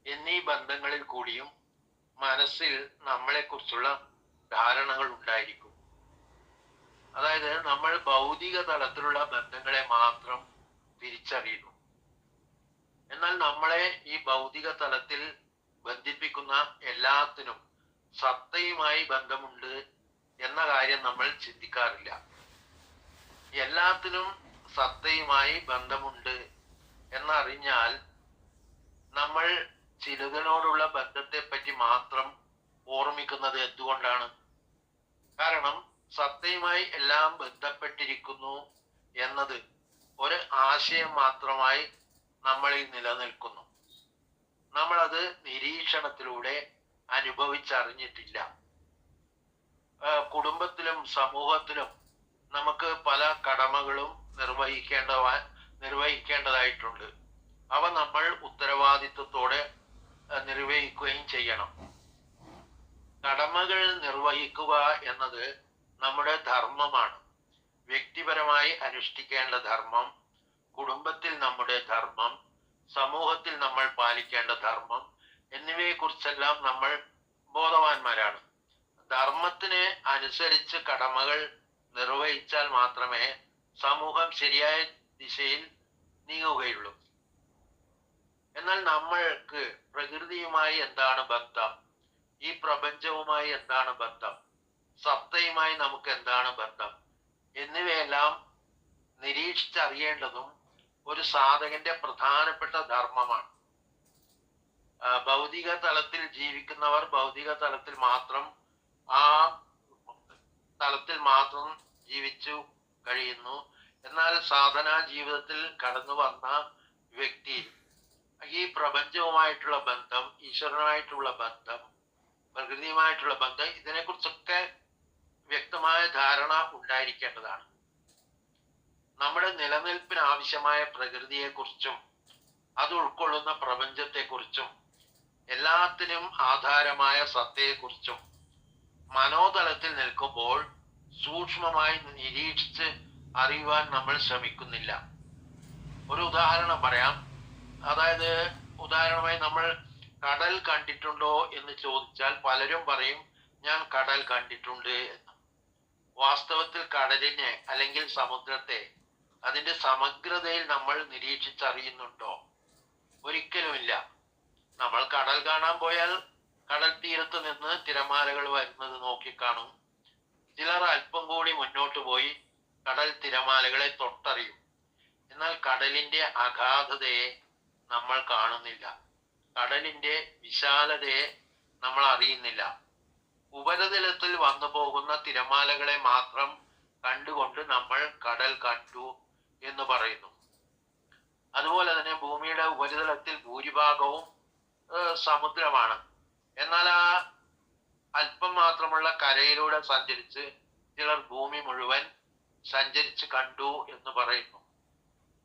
എന്നീ ബന്ധങ്ങളിൽ കൂടിയും മനസ്സിൽ നമ്മളെക്കുറിച്ചുള്ള ധാരണകൾ ഉണ്ടായിരിക്കും. അതായത് നമ്മൾ ഭൗതിക തലത്തിലുള്ള ബന്ധങ്ങളെ മാത്രം തിരിച്ചറിയുന്നു. എന്നാൽ നമ്മളെ ഈ ഭൗതിക തലത്തിൽ ബന്ധിപ്പിക്കുന്ന എല്ലാത്തിനും സത്തയുമായി ബന്ധമുണ്ട് എന്ന കാര്യം നമ്മൾ ചിന്തിക്കാറില്ല. എല്ലാത്തിനും സത്തയുമായി ബന്ധമുണ്ട് എന്നറിഞ്ഞാൽ നമ്മൾ ചിലതിനോടുള്ള ബന്ധത്തെ പറ്റി മാത്രം ഓർമ്മിക്കുന്നത് എന്തുകൊണ്ടാണ്? കാരണം സത്തയുമായി എല്ലാം ബന്ധപ്പെട്ടിരിക്കുന്നു എന്നത് ഒരു ആശയം മാത്രമായി നമ്മളിൽ നിലനിൽക്കുന്നു. നമ്മളത് നിരീക്ഷണത്തിലൂടെ അനുഭവിച്ചറിഞ്ഞിട്ടില്ല. കുടുംബത്തിലും സമൂഹത്തിലും നമുക്ക് പല കടമകളും നിർവഹിക്കേണ്ടതായിട്ടുണ്ട്. അവ നമ്മൾ ഉത്തരവാദിത്വത്തോടെ നിർവഹിക്കുകയും ചെയ്യണം. കടമകൾ നിർവഹിക്കുക എന്നത് നമ്മുടെ ധർമ്മമാണ്. വ്യക്തിപരമായി അനുഷ്ഠിക്കേണ്ട ധർമ്മം, കുടുംബത്തിൽ നമ്മുടെ ധർമ്മം, സമൂഹത്തിൽ നമ്മൾ പാലിക്കേണ്ട ധർമ്മം എന്നിവയെ കുറിച്ചെല്ലാം നമ്മൾ ബോധവാന്മാരാണ്. ധർമ്മത്തിന് അനുസരിച്ച് കടമകൾ നിർവഹിച്ചാൽ മാത്രമേ സമൂഹം ശരിയായ ദിശയിൽ നീങ്ങുകയുള്ളൂ. എന്നാൽ നമ്മൾക്ക് പ്രകൃതിയുമായി എന്താണ് ബന്ധം, ഈ പ്രപഞ്ചവുമായി എന്താണ് ബന്ധം, സത്തയുമായി നമുക്ക് എന്താണ് ബന്ധം എന്നിവയെല്ലാം നിരീക്ഷിച്ചറിയേണ്ടതും ഒരു സാധകന്റെ പ്രധാനപ്പെട്ട ധർമ്മമാണ്. ഭൗതിക തലത്തിൽ ജീവിക്കുന്നവർ ഭൗതിക തലത്തിൽ മാത്രം ജീവിച്ചു കഴിയുന്നു. എന്നാൽ സാധനാ ജീവിതത്തിൽ കടന്നു വന്ന വ്യക്തി ഈ പ്രപഞ്ചവുമായിട്ടുള്ള ബന്ധം, ഈശ്വരനുമായിട്ടുള്ള ബന്ധം, പ്രകൃതിയുമായിട്ടുള്ള ബന്ധം, ഇതിനെക്കുറിച്ചൊക്കെ വ്യക്തമായ ധാരണ ഉണ്ടായിരിക്കേണ്ടതാണ്. നമ്മുടെ നിലനിൽപ്പിന് ആവശ്യമായ പ്രകൃതിയെക്കുറിച്ചും അത് ഉൾക്കൊള്ളുന്ന പ്രപഞ്ചത്തെക്കുറിച്ചും എല്ലാത്തിനും ആധാരമായ സത്തയെക്കുറിച്ചും മനോതലത്തിൽ നിൽക്കുമ്പോൾ സൂക്ഷ്മമായി നിരീക്ഷിച്ച് അറിയുവാൻ നമ്മൾ ശ്രമിക്കുന്നില്ല. ഒരു ഉദാഹരണം പറയാം. അതായത് ഉദാഹരണമായി നമ്മൾ കടൽ കണ്ടിട്ടുണ്ടോ എന്ന് ചോദിച്ചാൽ പലരും പറയും ഞാൻ കടൽ കണ്ടിട്ടുണ്ട് എന്ന്. വാസ്തവത്തിൽ കടലിനെ അല്ലെങ്കിൽ സമുദ്രത്തെ അതിന്റെ സമഗ്രതയിൽ നമ്മൾ നിരീക്ഷിച്ചറിയുന്നുണ്ടോ? ഒരിക്കലുമില്ല. നമ്മൾ കടൽ കാണാൻ പോയാൽ കടൽ തീരത്ത് നിന്ന് തിരമാലകൾ വരുന്നത് നോക്കിക്കാണും. ചിലർ അല്പം കൂടി മുന്നോട്ട് പോയി കടൽ തിരമാലകളെ തൊട്ടറിയും. എന്നാൽ കടലിന്റെ അഗാധതയെ നമ്മൾ കാണുന്നില്ല. കടലിന്റെ വിശാലതയെ നമ്മൾ അറിയുന്നില്ല. ഉപരിതലത്തിൽ വന്നു പോകുന്ന തിരമാലകളെ മാത്രം കണ്ടുകൊണ്ട് നമ്മൾ കടൽ കണ്ടു എന്ന് പറയുന്നു. അതുപോലെ തന്നെ ഭൂമിയുടെ ഉപരിതലത്തിൽ ഭൂരിഭാഗവും സമുദ്രമാണ്. എന്നാൽ ആ അല്പം മാത്രമുള്ള കരയിലൂടെ സഞ്ചരിച്ച് ചിലർ ഭൂമി മുഴുവൻ സഞ്ചരിച്ച് കണ്ടു എന്ന് പറയുന്നു.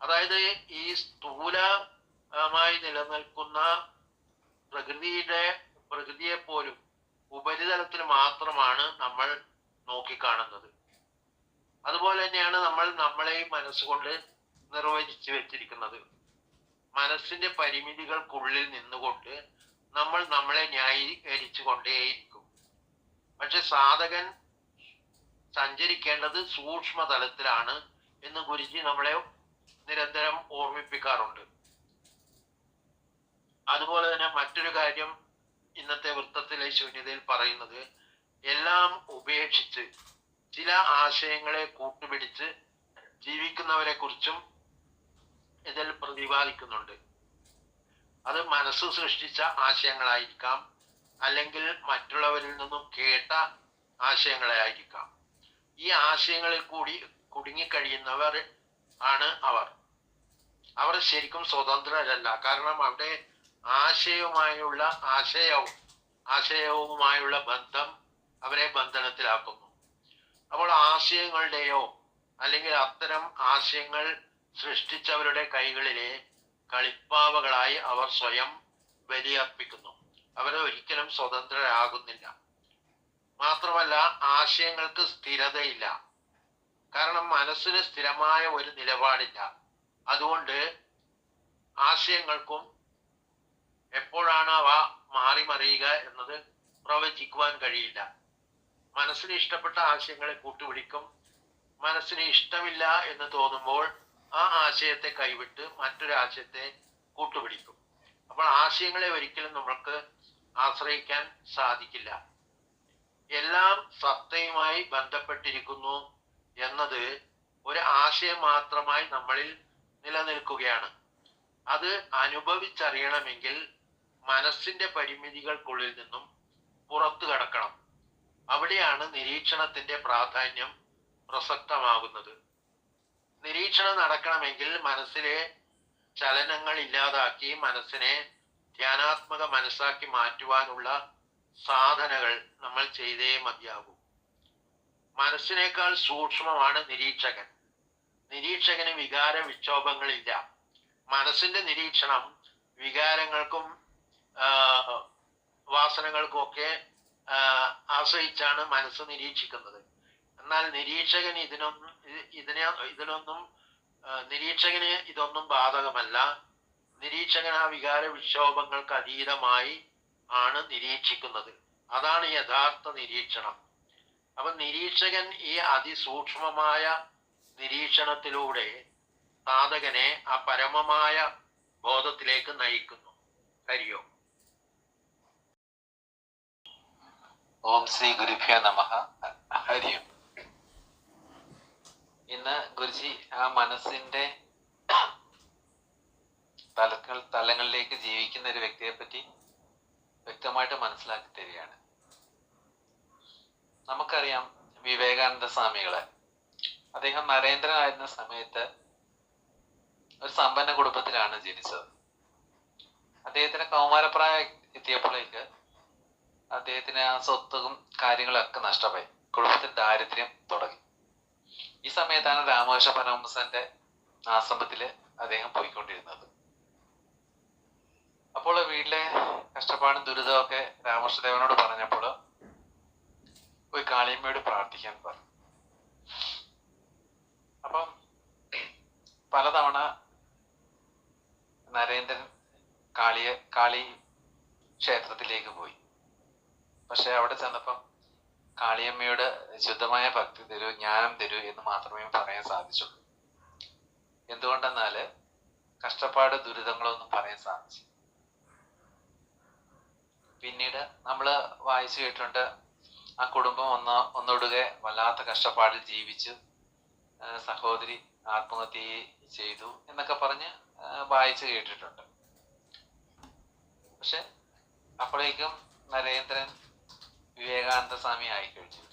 അതായത് ഈ സ്ഥൂലമായി നിലനിൽക്കുന്ന പ്രകൃതിയെ പോലും ഉപരിതലത്തിൽ മാത്രമാണ് നമ്മൾ നോക്കിക്കാണുന്നത്. അതുപോലെ തന്നെയാണ് നമ്മൾ നമ്മളെയും മനസ്സുകൊണ്ട് നിർവചിച്ചു വെച്ചിരിക്കുന്നത്. മനസ്സിന്റെ പരിമിതികൾക്കുള്ളിൽ നിന്നുകൊണ്ട് നമ്മൾ നമ്മളെ ന്യായീകരിച്ചു കൊണ്ടേയിരിക്കും. പക്ഷെ സാധകൻ സഞ്ചരിക്കേണ്ടത് സൂക്ഷ്മതലത്തിലാണ് എന്ന് ഗുരുജി നമ്മളെ നിരന്തരം ഓർമ്മിപ്പിക്കാറുണ്ട്. അതുപോലെ തന്നെ മറ്റൊരു കാര്യം ഇന്നത്തെ വൃത്തത്തിലെ ശൂന്യതയിൽ പറയുന്നത്, എല്ലാം ഉപേക്ഷിച്ച് ചില ആശയങ്ങളെ കൂട്ടുപിടിച്ച് ജീവിക്കുന്നവരെ കുറിച്ചും ഇതിൽ പ്രതിപാദിക്കുന്നുണ്ട്. അത് മനസ്സ് സൃഷ്ടിച്ച ആശയങ്ങളായിരിക്കാം, അല്ലെങ്കിൽ മറ്റുള്ളവരിൽ നിന്നും കേട്ട ആശയങ്ങളായിരിക്കാം. ഈ ആശയങ്ങളിൽ കൂടി കുടുങ്ങിക്കഴിയുന്നവർ ആണ് അവർ. അവർ ശരിക്കും സ്വതന്ത്രരല്ല. കാരണം അവിടെ ആശയവുമായുള്ള ബന്ധം അവരെ ബന്ധനത്തിലാക്കുന്നു. അപ്പോൾ ആശയങ്ങളുടെയോ അല്ലെങ്കിൽ അത്തരം ആശയങ്ങൾ സൃഷ്ടിച്ചവരുടെ കൈകളിലെ കളിപ്പാവകളായി അവർ സ്വയം ബലിയർപ്പിക്കുന്നു. അവർ ഒരിക്കലും സ്വതന്ത്രരാകുന്നില്ല. മാത്രമല്ല, ആശയങ്ങൾക്ക് സ്ഥിരതയില്ല. കാരണം മനസ്സിന് സ്ഥിരമായ ഒരു നിലപാടില്ല. അതുകൊണ്ട് ആശയങ്ങൾക്കും എപ്പോഴാണ് അവ മാറി മറിയുക എന്നത് പ്രവചിക്കുവാൻ കഴിയില്ല. മനസ്സിന് ഇഷ്ടപ്പെട്ട ആശയങ്ങളെ കൂട്ടുപിടിക്കും. മനസ്സിന് ഇഷ്ടമില്ല എന്ന് തോന്നുമ്പോൾ ആ ആശയത്തെ കൈവിട്ട് മറ്റൊരു ആശയത്തെ കൂട്ടുപിടിക്കും. അപ്പോൾ ആശയങ്ങളെ ഒരിക്കലും നമ്മൾക്ക് ആശ്രയിക്കാൻ സാധിക്കില്ല. എല്ലാം സത്തയുമായി ബന്ധപ്പെട്ടിരിക്കുന്നു എന്നത് ഒരു ആശയം മാത്രമായി നമ്മളിൽ നിലനിൽക്കുകയാണ്. അത് അനുഭവിച്ചറിയണമെങ്കിൽ മനസ്സിന്റെ പരിമിതികൾക്കുള്ളിൽ നിന്നും പുറത്തു കടക്കണം. അവിടെയാണ് നിരീക്ഷണത്തിന്റെ പ്രാധാന്യം പ്രസക്തമാകുന്നത്. നിരീക്ഷണം നടക്കണമെങ്കിൽ മനസ്സിലെ ചലനങ്ങൾ ഇല്ലാതാക്കി മനസ്സിനെ ധ്യാനാത്മക മനസ്സാക്കി മാറ്റുവാനുള്ള സാധനകൾ നമ്മൾ ചെയ്തേ മതിയാകൂ. മനസ്സിനേക്കാൾ സൂക്ഷ്മമാണ് നിരീക്ഷകൻ. നിരീക്ഷകന് വികാര വിക്ഷോഭങ്ങളില്ല. മനസ്സിന്റെ നിരീക്ഷണം വികാരങ്ങൾക്കും വാസനകൾക്കും ഒക്കെ ആശ്രയിച്ചാണ് മനസ്സ് നിരീക്ഷിക്കുന്നത്. എന്നാൽ നിരീക്ഷകന് നിരീക്ഷകന് ഇതൊന്നും ബാധകമല്ല. നിരീക്ഷകൻ ആ വികാര വിക്ഷോഭങ്ങൾക്ക് അതീതമായി ആണ് നിരീക്ഷിക്കുന്നത്. അതാണ് യഥാർത്ഥ നിരീക്ഷണം. അപ്പൊ നിരീക്ഷകൻ ഈ അതിസൂക്ഷ്മമായ നിരീക്ഷണത്തിലൂടെ സാധകനെ ആ പരമമായ ബോധത്തിലേക്ക് നയിക്കുന്നു. ഹരിയോ. ഓം ശ്രീ ഗുരുഭ്യോ നമഃ. ഹരിയും. ഇന്ന് ഗുരുജി ആ മനസ്സിന്റെ തലങ്ങളിലേക്ക് ജീവിക്കുന്ന ഒരു വ്യക്തിയെ പറ്റി വ്യക്തമായിട്ട് മനസ്സിലാക്കി തരികയാണ്. നമുക്കറിയാം വിവേകാനന്ദ സ്വാമികളെ. അദ്ദേഹം നരേന്ദ്രനായിരുന്ന സമയത്ത് ഒരു സമ്പന്ന കുടുംബത്തിലാണ് ജനിച്ചത്. അദ്ദേഹത്തിന് കൗമാരപ്രായം എത്തിയപ്പോഴേക്ക് അദ്ദേഹത്തിന് ആ സ്വത്തും കാര്യങ്ങളൊക്കെ നഷ്ടമായി. കുടുംബത്തിൽ ദാരിദ്ര്യം തുടങ്ങി. ഈ സമയത്താണ് രാമകൃഷ്ണ പരമഹംസന്റെ ആശ്രമത്തില് അദ്ദേഹം പോയിക്കൊണ്ടിരുന്നത്. അപ്പോൾ വീട്ടിലെ കഷ്ടപ്പാടും ദുരിതമൊക്കെ രാമകൃഷ്ണദേവനോട് പറഞ്ഞപ്പോൾ പോയി കാളിയമ്മയോട് പ്രാർത്ഥിക്കാൻ പറഞ്ഞു. അപ്പം പലതവണ നരേന്ദ്രൻ കാളി ക്ഷേത്രത്തിലേക്ക് പോയി. പക്ഷെ അവിടെ ചെന്നപ്പം കാളിയമ്മയോട് ശുദ്ധമായ ഭക്തി തരൂ, ജ്ഞാനം തരൂ എന്ന് മാത്രമേ പറയാൻ സാധിച്ചുള്ളൂ. എന്തുകൊണ്ടെന്നാല് കഷ്ടപ്പാട് ദുരിതങ്ങളൊന്നും പറയാൻ സാധിച്ചു. പിന്നീട് നമ്മൾ വായിച്ചു കേട്ടിട്ടുണ്ട്, ആ കുടുംബം ഒന്നൊടുകെ വല്ലാത്ത കഷ്ടപ്പാടിൽ ജീവിച്ചു, സഹോദരി ആത്മഹത്യ ചെയ്തു എന്നൊക്കെ പറഞ്ഞ് വായിച്ചു കേട്ടിട്ടുണ്ട്. പക്ഷെ അപ്പോഴേക്കും നരേന്ദ്രൻ വിവേകാനന്ദ സ്വാമി ആയിക്കഴിഞ്ഞു.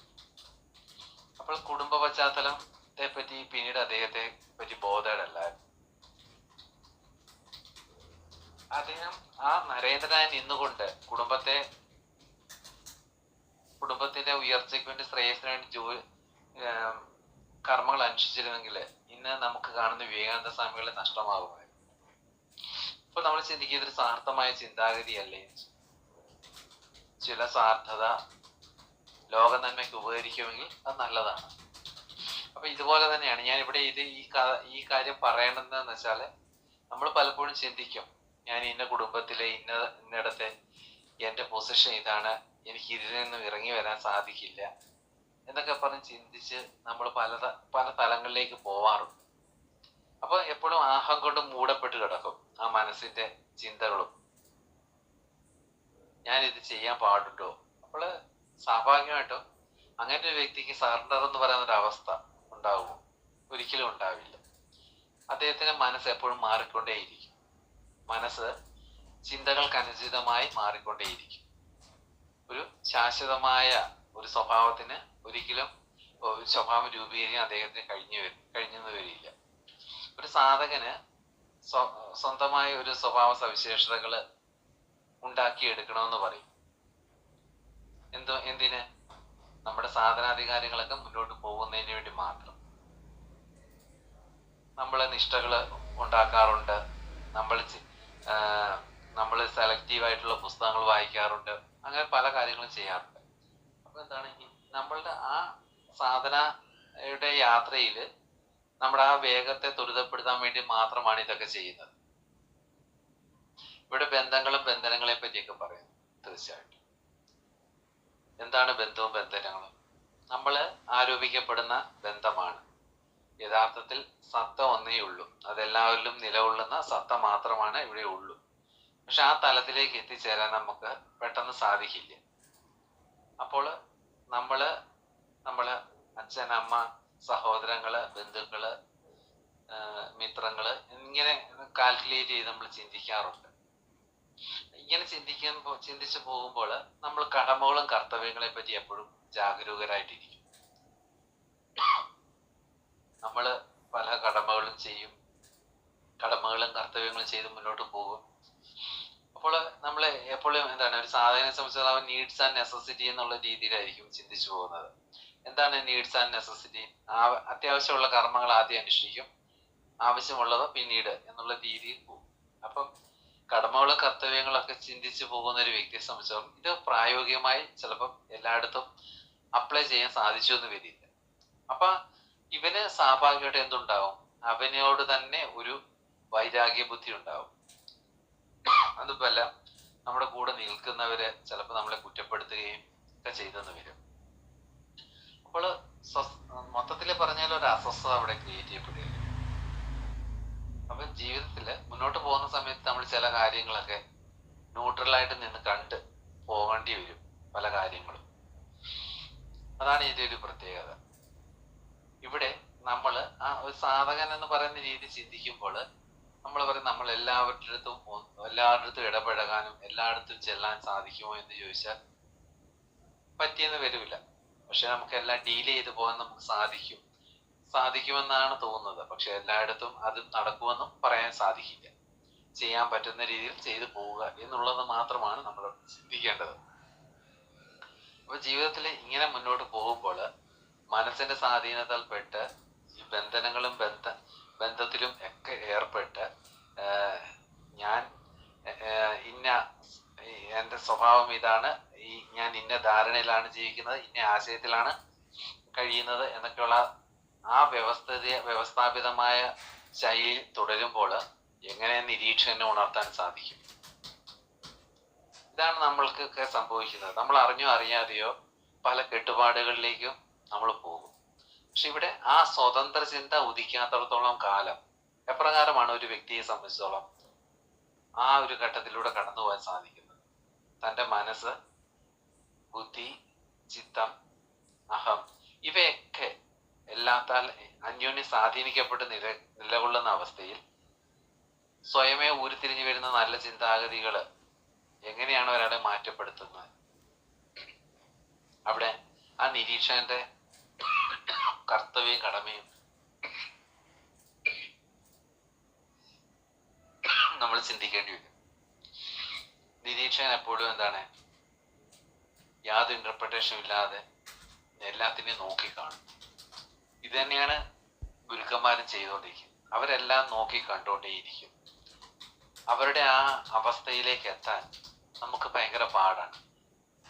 അപ്പോൾ കുടുംബ പശ്ചാത്തലത്തെ പറ്റി പിന്നീട് അദ്ദേഹത്തെ പറ്റി ബോധേടല്ലായിരുന്നു. അദ്ദേഹം ആ നരേന്ദ്രനായി നിന്നുകൊണ്ട് കുടുംബത്തിന്റെ ഉയർച്ചയ്ക്ക് വേണ്ടി, ശ്രേയസിന് വേണ്ടി കർമ്മങ്ങൾ അനുഷ്ഠിച്ചിരുന്നെങ്കിൽ ഇന്ന് നമുക്ക് കാണുന്ന വിവേകാനന്ദ സ്വാമികളെ നഷ്ടമാകുമായിരുന്നു. ഇപ്പൊ നമ്മൾ ചിന്തിക്കുക, ഇതൊരു സ്വാർത്ഥമായ ചിന്താഗതിയല്ലേ? ചില സ്വാർത്ഥത ലോക നന്മയ്ക്ക് ഉപകരിക്കുമെങ്കിൽ അത് നല്ലതാണ്. അപ്പൊ ഇതുപോലെ തന്നെയാണ് ഞാൻ ഇവിടെ ഈ കാര്യം പറയണമെന്ന് വെച്ചാല്, നമ്മൾ പലപ്പോഴും ചിന്തിക്കും, ഞാൻ ഇന്ന കുടുംബത്തിലെ ഇന്നിടത്തെ എന്റെ പൊസിഷൻ ഇതാണ്, എനിക്ക് ഇതിൽ നിന്നും ഇറങ്ങി വരാൻ സാധിക്കില്ല എന്നൊക്കെ പറഞ്ഞ് ചിന്തിച്ച് നമ്മൾ പല തലങ്ങളിലേക്ക് പോവാറുണ്ട്. അപ്പൊ എപ്പോഴും ആഹം കൊണ്ട് മൂടപ്പെട്ട് കിടക്കും ആ മനസ്സിന്റെ ചിന്തകളും. ഞാൻ ഇത് ചെയ്യാൻ പാടുണ്ടോ? അപ്പോൾ സ്വാഭാവികമായിട്ടും അങ്ങനെ ഒരു വ്യക്തിക്ക് സറണ്ടർ എന്ന് പറയുന്ന ഒരു അവസ്ഥ ഉണ്ടാവുമോ? ഒരിക്കലും ഉണ്ടാവില്ല. അദ്ദേഹത്തിന്റെ മനസ്സ് എപ്പോഴും മാറിക്കൊണ്ടേയിരിക്കും. മനസ്സ് ചിന്തകൾക്കനുചിതമായി മാറിക്കൊണ്ടേയിരിക്കും. ഒരു ശാശ്വതമായ ഒരു സ്വഭാവത്തിന് ഒരിക്കലും ഒരു സ്വഭാവം രൂപീകരിക്കാൻ അദ്ദേഹത്തിന് കഴിഞ്ഞെന്ന് വരില്ല. ഒരു സാധകന് സ്വന്തമായ ഒരു സ്വഭാവ സവിശേഷതകൾ ഉണ്ടാക്കിയെടുക്കണമെന്ന് പറയും. എന്തിന്? നമ്മുടെ സാധനാധികാരങ്ങളൊക്കെ മുന്നോട്ട് പോകുന്നതിന് വേണ്ടി മാത്രം. നമ്മൾ നിഷ്ഠകൾ ഉണ്ടാക്കാറുണ്ട്, നമ്മൾ സെലക്റ്റീവ് ആയിട്ടുള്ള പുസ്തകങ്ങൾ വായിക്കാറുണ്ട്, അങ്ങനെ പല കാര്യങ്ങളും ചെയ്യാറുണ്ട്. അപ്പൊ എന്താണ്, നമ്മളുടെ ആ സാധനയുടെ യാത്രയിൽ നമ്മുടെ ആ വേഗത്തെ ത്വരിതപ്പെടുത്താൻ വേണ്ടി മാത്രമാണ് ഇതൊക്കെ ചെയ്യുന്നത്. ഇവിടെ ബന്ധങ്ങളും ബന്ധനങ്ങളെ പറ്റിയൊക്കെ പറയുന്നു. തീർച്ചയായിട്ടും എന്താണ് ബന്ധവും ബന്ധനങ്ങളും? നമ്മൾ ആരോപിക്കപ്പെടുന്ന ബന്ധമാണ്. യഥാർത്ഥത്തിൽ സത്ത ഒന്നേ ഉള്ളൂ, അതെല്ലാവരിലും നിലകൊള്ളുന്ന സത്ത മാത്രമാണ് ഇവിടെ ഉള്ളൂ. പക്ഷെ ആ തലത്തിലേക്ക് എത്തിച്ചേരാൻ നമുക്ക് പെട്ടെന്ന് സാധിക്കില്ല. അപ്പോൾ നമ്മള് അച്ഛൻ, അമ്മ, സഹോദരങ്ങള്, ബന്ധുക്കള്, മിത്രങ്ങള് ഇങ്ങനെ കാൽക്കുലേറ്റ് ചെയ്ത് നമ്മൾ ചിന്തിക്കാറുണ്ട്. ഇങ്ങനെ ചിന്തിച്ചു പോകുമ്പോൾ നമ്മൾ കടമകളും കർത്തവ്യങ്ങളെ പറ്റി എപ്പോഴും ജാഗരൂകരായിട്ടിരിക്കും. നമ്മൾ പല കടമകളും ചെയ്യും, കടമകളും കർത്തവ്യങ്ങളും ചെയ്ത് മുന്നോട്ട് പോകും. അപ്പോൾ നമ്മൾ എപ്പോഴും എന്താണ്, ഒരു സാധകനെ സംബന്ധിച്ചിടത്തോളം അവൻ നീഡ്സ് ആൻഡ് നെസസിറ്റി എന്നുള്ള രീതിയിലായിരിക്കും ചിന്തിച്ചു പോകുന്നത്. എന്താണ് നീഡ്സ് ആൻഡ് നെസസിറ്റി? അത്യാവശ്യമുള്ള കർമ്മങ്ങൾ ആദ്യം അനുഷ്ഠിക്കും, ആവശ്യമുള്ളത് പിന്നീട് എന്നുള്ള രീതിയിൽ പോകും. അപ്പം കടമകളും കർത്തവ്യങ്ങളൊക്കെ ചിന്തിച്ചു പോകുന്ന ഒരു വ്യക്തിയെ സംബന്ധിച്ചിടത്തോളം ഇത് പ്രായോഗികമായി ചിലപ്പം എല്ലായിടത്തും അപ്ലൈ ചെയ്യാൻ സാധിച്ചു എന്ന് വരില്ല. അപ്പൊ ഇവന് സ്വാഭാവികമായിട്ട് എന്തുണ്ടാവും? അവനോട് തന്നെ ഒരു വൈരാഗ്യ ബുദ്ധി ഉണ്ടാവും. അതുപോലെ നമ്മുടെ കൂടെ നിൽക്കുന്നവര് ചിലപ്പോൾ നമ്മളെ കുറ്റപ്പെടുത്തുകയും ഒക്കെ ചെയ്തെന്ന് വരും. അപ്പോൾ മൊത്തത്തിൽ പറഞ്ഞാൽ ഒരു അസ്വസ്ഥത അവിടെ ക്രിയേറ്റ് ചെയ്യപ്പെടുകയും. അപ്പൊ ജീവിതത്തില് മുന്നോട്ട് പോകുന്ന സമയത്ത് നമ്മൾ ചില കാര്യങ്ങളൊക്കെ ന്യൂട്രലായിട്ട് നിന്ന് കണ്ട് പോകേണ്ടി വരും, പല കാര്യങ്ങളും. അതാണ് ഇതിന്റെ ഒരു പ്രത്യേകത. ഇവിടെ നമ്മൾ ആ ഒരു സാധകൻ എന്ന് പറയുന്ന രീതി ചിന്തിക്കുമ്പോൾ നമ്മൾ പറയും നമ്മൾ എല്ലാവരുടെ അടുത്തും ഇടപഴകാനും എല്ലായിടത്തും ചെല്ലാൻ സാധിക്കുമോ എന്ന് ചോദിച്ചാൽ പറ്റിയെന്ന് വരില്ല. പക്ഷെ നമുക്ക് എല്ലാം ഡീൽ ചെയ്ത് പോകാൻ നമുക്ക് സാധിക്കുമെന്നാണ് തോന്നുന്നത്. പക്ഷെ എല്ലായിടത്തും അത് നടക്കുമെന്നും പറയാൻ സാധിക്കില്ല. ചെയ്യാൻ പറ്റുന്ന രീതിയിൽ ചെയ്തു പോവുക എന്നുള്ളത് മാത്രമാണ് നമ്മൾ ചിന്തിക്കേണ്ടത്. അപ്പൊ ജീവിതത്തിൽ ഇങ്ങനെ മുന്നോട്ട് പോകുമ്പോൾ മനസ്സിന്റെ സ്വാധീനത്താൽ പെട്ട് ഈ ബന്ധനങ്ങളും ബന്ധത്തിലും ഒക്കെ ഏർപ്പെട്ട് ഞാൻ എന്റെ സ്വഭാവം ഇതാണ്, ഞാൻ ഇന്ന ധാരണയിലാണ് ജീവിക്കുന്നത്, ഇന്ന ആശയത്തിലാണ് കഴിയുന്നത് എന്നൊക്കെയുള്ള ആ വ്യവസ്ഥാപിതമായ ശൈലി തുടരുമ്പോൾ എങ്ങനെ നിരീക്ഷകനെ ഉണർത്താൻ സാധിക്കും? ഇതാണ് നമ്മൾക്കൊക്കെ സംഭവിക്കുന്നത്. നമ്മൾ അറിഞ്ഞോ അറിയാതെയോ പല കെട്ടുപാടുകളിലേക്കും നമ്മൾ പോകും. പക്ഷെ ഇവിടെ ആ സ്വതന്ത്ര ചിന്ത ഉദിക്കാത്തടത്തോളം കാലം എപ്രകാരമാണ് ഒരു വ്യക്തിയെ സംബന്ധിച്ചോളം ആ ഒരു ഘട്ടത്തിലൂടെ കടന്നു പോകാൻ സാധിക്കുന്നത്? തൻ്റെ മനസ്സ്, ബുദ്ധി, ചിത്തം, അഹം ഇവയൊക്കെ എല്ലാത്താൽ അന്യോന്യം സ്വാധീനിക്കപ്പെട്ട് നിലകൊള്ളുന്ന അവസ്ഥയിൽ സ്വയമേ ഉരുത്തിരിഞ്ഞു വരുന്ന നല്ല ചിന്താഗതികൾ എങ്ങനെയാണ് ഒരാളെ മാറ്റപ്പെടുത്തുന്നത്? അവിടെ ആ നിരീക്ഷകന്റെ കർത്തവ്യം കടമയും നമ്മൾ ചിന്തിക്കേണ്ടി വരും. നിരീക്ഷകൻ എപ്പോഴും എന്താണ്, യാതൊരു ഇന്റർപ്രിട്ടേഷൻ ഇല്ലാതെ എല്ലാത്തിനെയും നോക്കിക്കാണും. ഇത് തന്നെയാണ് ഗുരുക്കന്മാരും ചെയ്തുകൊണ്ടിരിക്കുന്നത്. അവരെല്ലാം നോക്കി കണ്ടുകൊണ്ടേയിരിക്കും. അവരുടെ ആ അവസ്ഥയിലേക്ക് എത്താൻ നമുക്ക് ഭയങ്കര പാടാണ്.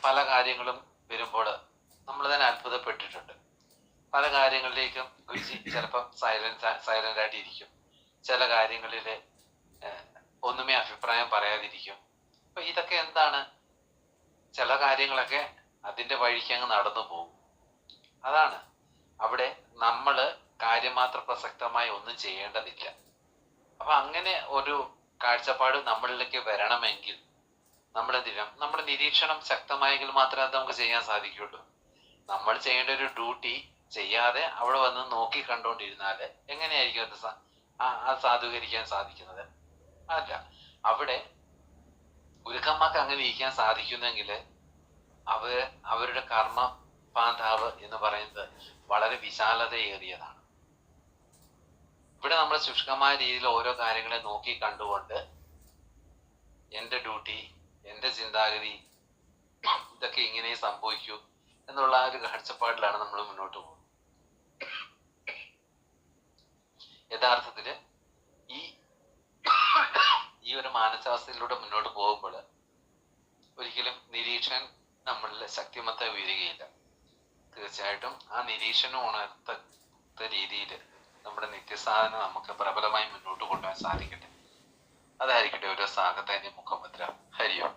പല കാര്യങ്ങളും വരുമ്പോൾ നമ്മൾ തന്നെ അത്ഭുതപ്പെട്ടിട്ടുണ്ട്. പല കാര്യങ്ങളിലേക്കും ഗുരുജി ചിലപ്പം സൈലന്റ് ആയിട്ടിരിക്കും. ചില കാര്യങ്ങളിൽ ഒന്നുമേ അഭിപ്രായം പറയാതിരിക്കും. അപ്പൊ ഇതൊക്കെ എന്താണ്? ചില കാര്യങ്ങളൊക്കെ അതിന്റെ വഴിക്ക് അങ്ങ് നടന്നു പോകും. അതാണ് അവിടെ നമ്മള് കാര്യമാത്ര പ്രസക്തമായി ഒന്നും ചെയ്യേണ്ടതില്ല. അപ്പൊ അങ്ങനെ ഒരു കാഴ്ചപ്പാട് നമ്മളിലേക്ക് വരണമെങ്കിൽ നമ്മൾ എന്ത് ചെയ്യണം? നമ്മുടെ നിരീക്ഷണം ശക്തമായെങ്കിൽ മാത്രമേ അത് നമുക്ക് ചെയ്യാൻ സാധിക്കുള്ളൂ. നമ്മൾ ചെയ്യേണ്ട ഒരു ഡ്യൂട്ടി ചെയ്യാതെ അവിടെ വന്ന് നോക്കി കണ്ടുകൊണ്ടിരുന്നാല് എങ്ങനെയായിരിക്കും അത് സാധൂകരിക്കാൻ സാധിക്കുന്നത്? അല്ല. അവിടെ ഗുരുക്കന്മാർക്ക് അങ്ങനെ ഇരിക്കാൻ സാധിക്കുന്നെങ്കിൽ അവരുടെ കർമ്മ പാന്താവ് എന്ന് പറയുന്നത് വളരെ വിശാലതയേറിയതാണ്. ഇവിടെ നമ്മൾ ശുഷ്കമായ രീതിയിൽ ഓരോ കാര്യങ്ങളെ നോക്കി കണ്ടുകൊണ്ട് എൻ്റെ ഡ്യൂട്ടി, എൻ്റെ ചിന്താഗതി, ഇതൊക്കെ ഇങ്ങനെ സംഭവിക്കൂ എന്നുള്ള ഒരു കാഴ്ചപ്പാടിലാണ് നമ്മൾ മുന്നോട്ട് പോകുന്നത്. യഥാർത്ഥത്തില് ഈ ഒരു മാനസാവസ്ഥയിലൂടെ മുന്നോട്ട് പോകുമ്പോൾ ഒരിക്കലും നിരീക്ഷകൻ നമ്മളിൽ ശക്തിമത്ത ഉയരുകയില്ല. തീർച്ചയായിട്ടും ആ നിരീക്ഷണം ഉണർത്ത രീതിയിൽ നമ്മുടെ നിത്യസാധന നമുക്ക് പ്രബലമായി മുന്നോട്ട് കൊണ്ടുപോകാൻ സാധിക്കട്ടെ. അതായിരിക്കട്ടെ ഓരോ സാഹത്തിന്റെ മുഖമുദ്ര. ഹരിയോ.